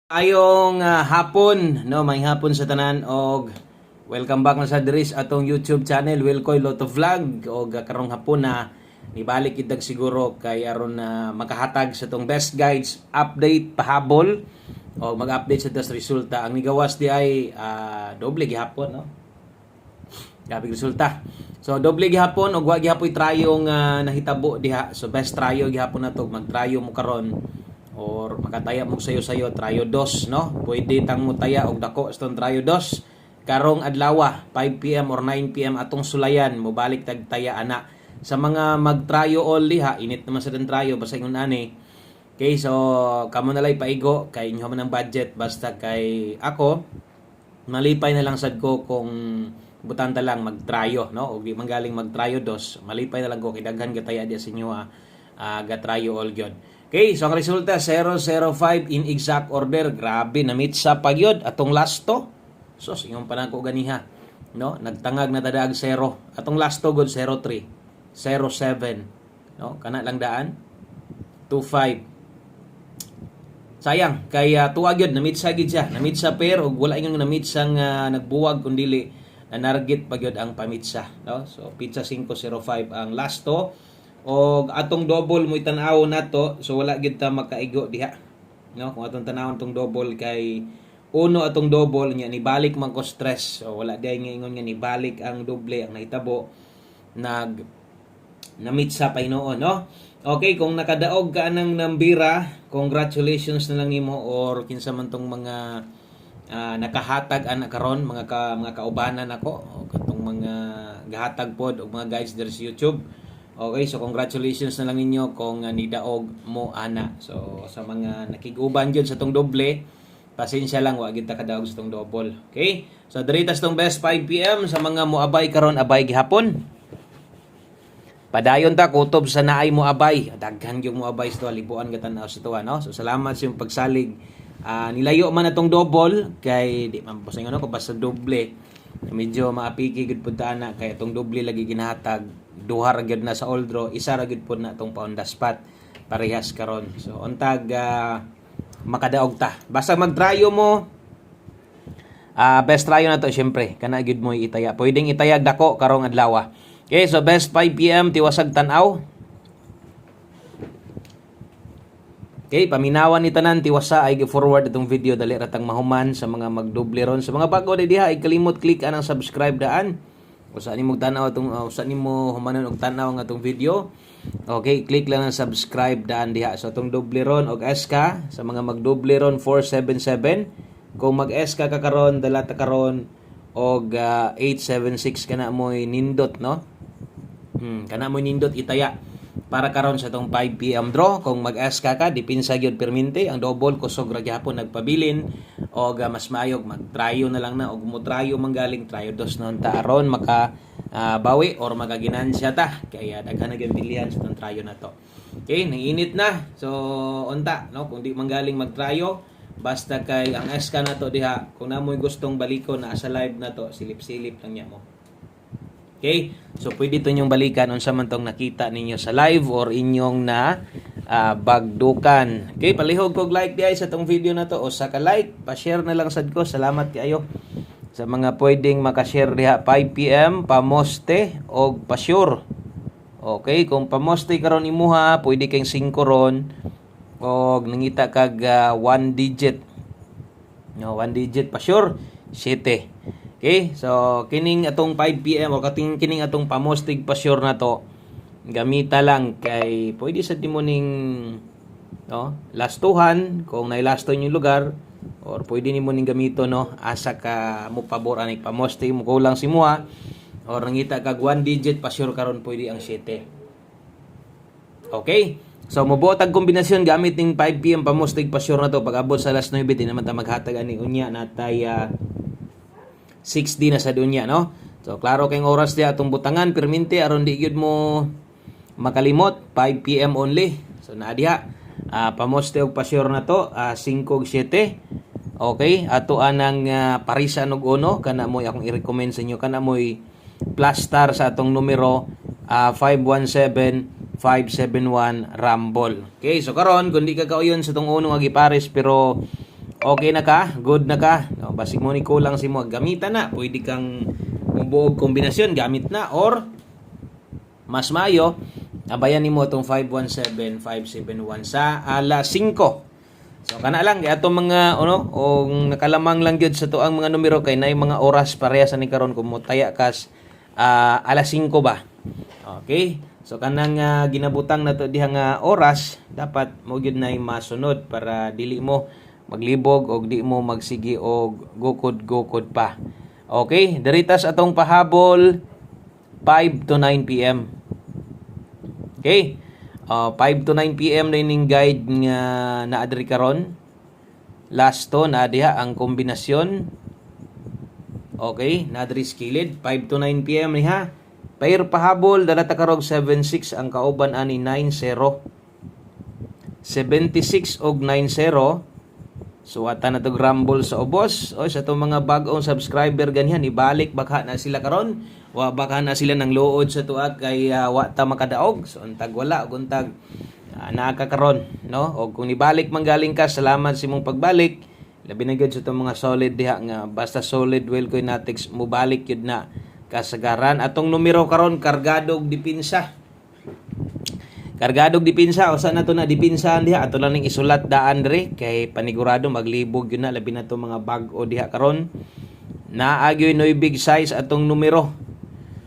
Ayong hapon, no, may hapon sa tanan og welcome back na sa Dris atong YouTube channel Wilcoy Lotto Vlog og karong hapon na nibalik idag siguro kay aron na makahatag sa tong best guides update pahabol o mag-update sa tas resulta. Ang nigawas di ay doble gihapon, no. Gabi resulta. So doble gihapon og wa gihapoy trayo nga nahitabo diha. So best trayo gihapon nato magtrayo mo karon or makataya mo sayo-sayo trayo dos, no? Pwede tang mo taya og dako sa trayo dos karong adlaw 5 PM or 9 PM atong sulayan mo balik tag taya ana sa mga magtrayo only ha, init naman sa trayo basta ingon ani. Okay, so kamo na lay paigo kay inyo man ang budget basta kay ako malipay na lang sad ko kung butanta lang magtrayo, no? Og di man galing magtrayo dos, malipay na lang ko kay daghan gataya di sa inyo gatrayo all gyud. Okay, so ang resulta 005 in exact order. Grabe, na-meet sa pagyod atong lasto. So, ingong panako ganiha, no? Nagtangag na tadaag 0. Atong lasto god 03, 07, no? Kana lang daan 25. Sayang kay tuwa gyud na-meet sa gid siya. Na-meet sa pair og wala ingon na-meet sang nagbuwag kundili na nargit pagyod ang pamitsa, no? So, pizza 505 ang lasto. Og atong double mo tan-aw nato, so wala gid ta makaigo diha, no? Kung atong tan-awon tong double kay uno atong double nya ni balik man ko stress, so wala diay nga ingon nga ni balik ang doble ang nahitabo na-meet sa painoon, no? Okay, kung nakadaog ka nang nambira, congratulations na lang nimo or kinsa man tong mga nakahatag ana karon mga kaubanan ako o katong mga gahatag pod og mga guys there sa YouTube. Okay, so congratulations na lang ninyo kung nidaog mo ana. So sa mga nakiguban gyud sa tong doble, pasensya lang wa gid ta kadaog sa tong double. Okay? So diritas tong best 5 PM sa mga moabay karon abay gihapon. Padayon ta kutob sa naay moabay. Daghan gyud moabay sa libuan ka tan-aw sa tuwa, no? So salamat sa imong pagsalig. Nilayo man atong double kay di man pasay ngono ko basta doble. Medyo maapiki gud pud ta ana kay atong doble lagi ginahatag. Duha ra gyud na sa old draw, isa ra gyud pud na atong paon the spot parehas karon. So untag makadaog ta. Basta magtrayo mo best trayo na to syempre. Kana gyud mo itaya. Pwedeng itayag dako karong adlaw. Okay, so best 5 PM tiwasag tan-aw. Okay, paminawan ni tanan tiwasa ay forward itong video dali ratang mahuman sa mga magdoble ron. Sa mga bago na diha ay kalimot click anang subscribe daan. O saan nimo tanaw atong saan nimo humanon og tanaw nga atong video. Okay, click lang ang subscribe daan diha. So atong doble ron og SK sa mga magdoble ron 477. Kung mag-SK ka karon dala ta karon og 876 kana moy nindot, no? Kana moy nindot itaya para karon sa tong 5 PM draw. Kung mag-SK ka dipinsa gyud permente ang double kusog ra gyapon nagpabilin og mas maayog magtrayo na lang na og mo trayo manggaling trayo dos non ta aron maka bawi or magaginansya ta kaya daghan na gyud bilihan sa tong trayo na to. Okay, nanginit na. So unta, no, kung di manggaling magtrayo basta kay ang SK na to diha kung namoy gustong baliko na sa live na to silip-silip lang niya mo. Okay? So, pwede ito inyong balikan unsa man tong nakita ninyo sa live or inyong na bagdukan. Okay? Palihog kog like diay sa tong video na to o sa ka-like, pa-share na lang sad ko. Salamat kayo sa mga pwedeng makashare diha 5 PM, pamoste o pa-sure. Okay? Kung pamoste karon imuha, pwede kayong 5 ron o nangita kag 1 digit. No, 1 digit pa-sure, 7. Okay, so kining atong 5 PM o kining atong pamostig pa sure na to gamita lang kay pwede sa mo ning no lastuhan kung nailasto yung lugar or pwede nimo ning gamito, no, asa ka mo pabor ani pamostig mo kulang si muha or nangita kag 1 digit pa sure karon pwede ang 7. Okay, so mobuot ang kombinasyon gamit ning 5 PM pamostig pa sure na to pag abot sa last 9 di naman ta maghatag ani unya natay 6D na sa dunya, no? So, klaro kayong oras diya atong butangan, perminti, aron di gyud mo makalimot, 5 PM only. So, naadiha, pamoste og pasyur na to, 5-7. Okay, ato anang parisan og uno, kana mo akong i-recommend sa inyo, kana mo'y plus star sa atong numero, 517-571 Rumble. Okay, so karon kung di ka kauyon sa tong uno nga gipares pero okay na ka, good na ka. No, basig mo ni kulang si mo gamitan na, pwede kang mubuog kombinasyon gamit na, or mas mayo abayan nimo itong 517-571 sa alas 5. So kana lang kay atong mga og nakalamang lang gyud sa tuang mga numero kay nay mga oras pareha sa ni karon kung motaya kas alas 5 ba. Okay? So kanang ginabutang nato diha nga oras dapat mo gyud nay masunod para dili mo maglibog og di mo magsigi og gukod pa. Okay? Diritas atong pahabol 5 to 9 PM. Okay? 5 to 9 PM na ining guide nga naadri karon. Last to na diha ang kombinasyon. Okay, naadri skilled 5 to 9 PM ni ha. Pair pahabol dala ta karog 76 ang kauban ani 90. 76 og 90. So ata na to grumble sa ubos. O sa to mga bag-ong subscriber ganyan ibalik baka na sila karon. Wa baka na sila nang luod sa tuag kay wa ta makadaog. So untag wala ug untag nakakaron, no? Og kung nibalik man galing ka, salamat sa imong pagbalik. Labi na gyud sa itong mga solid diha nga basta solid well ko natics mo balik yun na kasagaran. Atong numero karon kargado og dipinsa. Kargadog dipinsa o saan na to na dipinsahan diha ato lang ning isulat daan diri kay panigurado maglibog yun na labi na to mga bag-o diha karon. Naagyoy noy big size atong numero.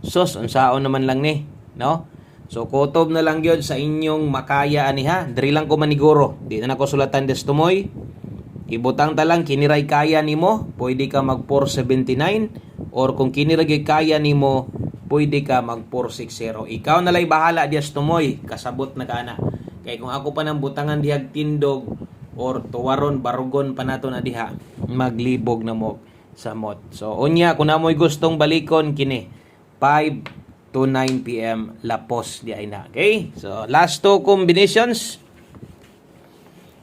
Sos unsaon naman lang ni, no? So kutob na lang gyud sa inyong makaya ani ha. Diri lang ko maniguro. Di na nako sulatan des tumoy. Ibutang ta lang kiniray kaya nimo, pwede ka mag 479 or kung kiniray kaya nimo pwede ka mag 460. Ikaw na lay bahala dias tumoy, kasabot na kana. Kay kung ako pa nang butangan dihag tindog or tuwaron barugon pa nato na diha, maglibog na mo sa mot. So unya kung namoy gustong balikon kini 5 to 9 PM lapos di ay na. Okay? So last two combinations.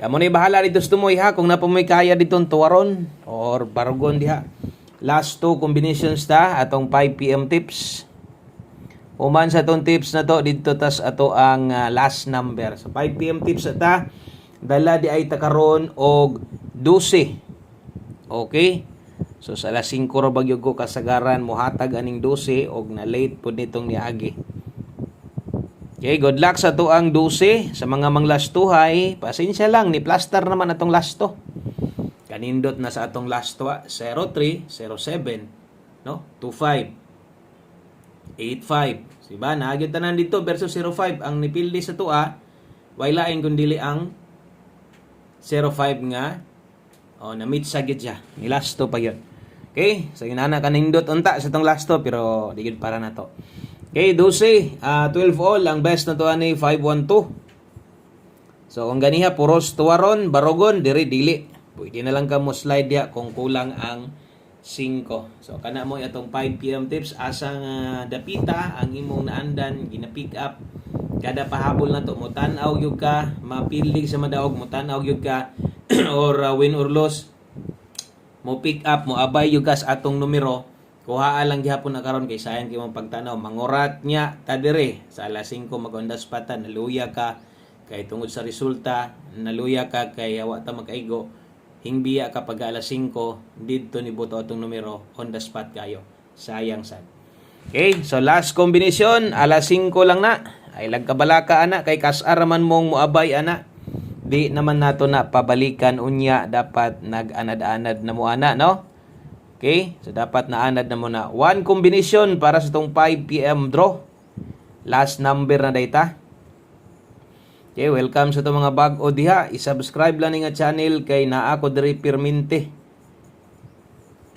Kamo ni bahala dito sa tumoy ha kung napamoy kaya ditong tuwaron or barugon diha. Last two combinations ta atong 5 PM tips. Uman sa itong tips na to, dito tas ato ang last number. So 5 PM tips ta, dala di ay takaron og 12. Okay? So sa alas 5 ra bagyo ko kasagaran mohatag aning 12 og na late pud nitong niagi. Okay, good luck sa to ang 12 sa mga manglastuhay. Pasensya lang ni plaster naman atong lasto. Kanindot na sa atong lasto 03, 07, no? 25. 85. Diba? Naagyo tanan dito versus 05. Ang nipildi sa tua, way lain kundili ang 05 nga na-meet sagit siya. Nilasto pa yun. Okay? So, inana kanindot unta sa itong lasto pero digid para na to. Okay, 12. 12 all. Ang best na to ani 512. So, kung ganiha, puros tuwaron, barogon, dili. Pwede na lang ka mo slide ya kung kulang ang 5. So kana mo atong 5 PM tips asang dapita ang imong naandan gina-pick up kada pahabol na to mo tan-aw gyud ka mapili sa madaog mo tan-aw gyud ka or win or loss mo pick up mo abay gyud ka sa atong numero kuhaa lang gihapon na karon kay sayang kay mong pagtanaw mangurat nya ta dire sa alas 5 magondas pata naluya ka kay tungod sa resulta naluya ka kay wa ta makaigo hingbiya kapag alas 5 dito ni buto atong numero on the spot kayo. Sayang sad. Okay, so last combination alas 5 lang na. Ay lagkabalaka ana kay kasar man mong muabay ana. Di naman nato na pabalikan unya dapat nag-anad-anad na mo ana, no? Okay, so dapat naanad na mo na. One combination para sa tong 5 PM draw. Last number na data. Okay, welcome sa itong mga bag-o diha. I-subscribe lang nga channel kay naa ko diri perminti.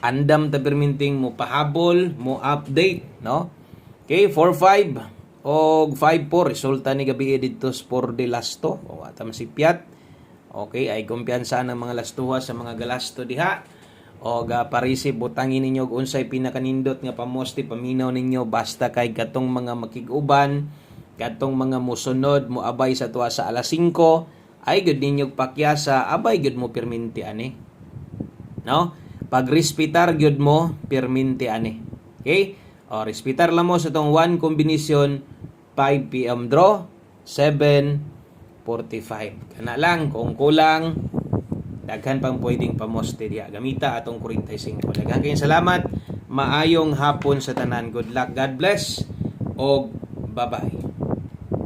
Andam ta perminting mo pahabol, mo update, no? Okay, 4-5 o 5-4 resulta ni gabi dito for the lasto. O atam si Piat. Okay, ay kumpiyansa ng mga lastuha sa mga galasto diha. O parisi butangin ninyo og unsay pinakanindot nga pamosti paminaw ninyo basta kay katong mga makig-uban katong mga musunod mo abay sa tuwa sa alas 5 ay gud ninyo pakyasa abay gud mo perminti ani, no? Pag respetar gud mo perminti ani. Okay, o respetar lang mo sa tong one combination 5 PM draw 7:45 kana lang kung kulang daghan pang pwedeng pamoste diha. Gamita atong 45. Daghan kayong salamat. Maayong hapon sa tanan. Good luck. God bless. Og bye-bye.